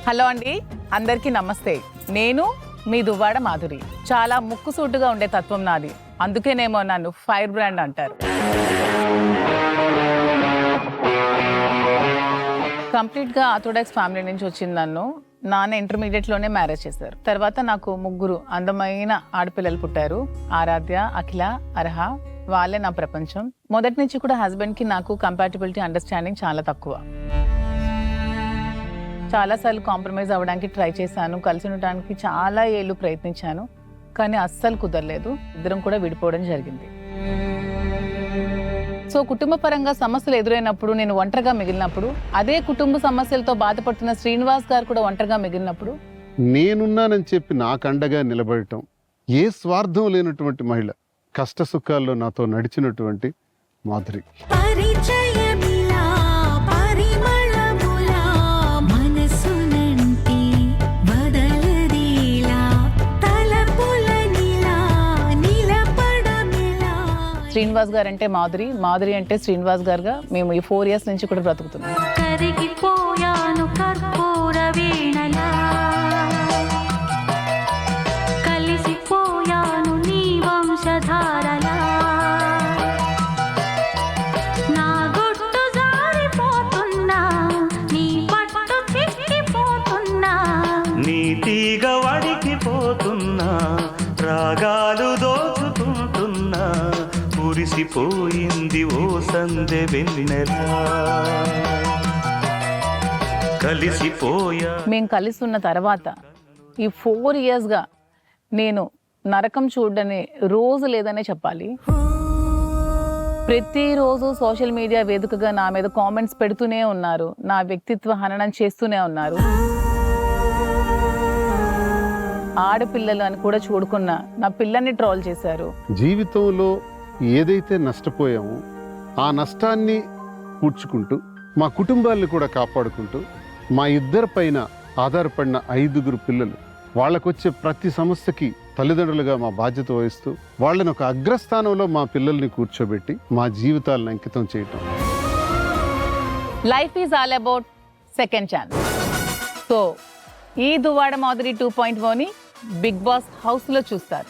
Hello అండి, అందరికీ నమస్తే. నేను మీ దువ్వాడ మాధురి. చాలా ముక్కుసూటుగా ఉండే తత్వం నాది, అందుకేనేమో నన్ను ఫైర్ బ్రాండ్ అంటారు. కంప్లీట్గా ఆర్థోడాక్స్ ఫ్యామిలీ నుంచి వచ్చింది నన్ను. నాన్న ఇంటర్మీడియట్లోనే మ్యారేజ్ చేశారు. తర్వాత నాకు 3 అందమైన ఆడపిల్లలు పుట్టారు. ఆరాధ్య, అఖిల, అర్హ. వాళ్ళే నా ప్రపంచం. మొదటి నుంచి కూడా హస్బెండ్కి నాకు కంపాటిబిలిటీ, అండర్స్టాండింగ్ చాలా తక్కువ. చాలాసార్లు కాంప్రమైజ్ అవ్వడానికి ట్రై చేశాను, కలిసి ఉండడానికి చాలా ఏళ్ళు ప్రయత్నించాను, కానీ అస్సలు కుదరలేదు. ఇద్దరం కూడా విడిపోవడం జరిగింది. సో కుటుంబ పరంగా సమస్యలు ఎదురైనప్పుడు, నేను ఒంటరిగా మిగిలినప్పుడు, అదే కుటుంబ సమస్యలతో బాధపడుతున్న శ్రీనివాస్ గారు కూడా ఒంటరిగా మిగిలినప్పుడు, నేనున్నానని చెప్పి నాకు అండగా నిలబడటం, ఏ స్వార్థం లేనటువంటి మహిళ, కష్ట సుఖాల్లో నాతో నడిచినటువంటి మాధురి. శ్రీనివాస్ గారు అంటే మాధురి, మాధురి అంటే శ్రీనివాస్ గారుగా మేము ఈ 4 years నుంచి కూడా బ్రతుకుతున్నాం. కరిగిపోయాను కర్పూర వీణలా, కలిసిపోయాను నీ వంశధారలా, నా గుట్టు జారిపోతున్నా, నీ పట్టు చిక్కిపోతున్నా, నీ తీగ వడికిపోతున్నా, రాగాలు దోచుకుంటున్నా, కురిసిపోయింది ఓ సందె వెన్నెలా, కలిసిపోయా. మేము కలిసి ఉన్న తర్వాత ఈ 4 yearsగా నేను నరకం చూడని రోజు లేదనే చెప్పాలి. ప్రతిరోజు సోషల్ మీడియా వేదికగా నా మీద కామెంట్స్ పెడుతూనే ఉన్నారు, నా వ్యక్తిత్వ హననం చేస్తూనే ఉన్నారు. ఆడపిల్లలు అని కూడా చూడకున్న నా పిల్లల్ని ట్రోల్ చేశారు. జీవితంలో ఏదైతే నష్టపోయామో ఆ నష్టాన్ని పూడ్చుకుంటూ, మా కుటుంబాలను కూడా కాపాడుకుంటూ, మా ఇద్దరి పైన ఆధారపడిన 5 పిల్లలు, వాళ్ళకొచ్చే ప్రతి సమస్యకి తల్లిదండ్రులుగా మా బాధ్యత వహిస్తూ, వాళ్ళని ఒక అగ్రస్థానంలో మా పిల్లల్ని కూర్చోబెట్టి మా జీవితాలను అంకితం చేయటం. Life is all about second chance. So ఈ దువ్వాడ మాధురి 2.0ని బిగ్ బాస్ హౌస్లో చూస్తారు.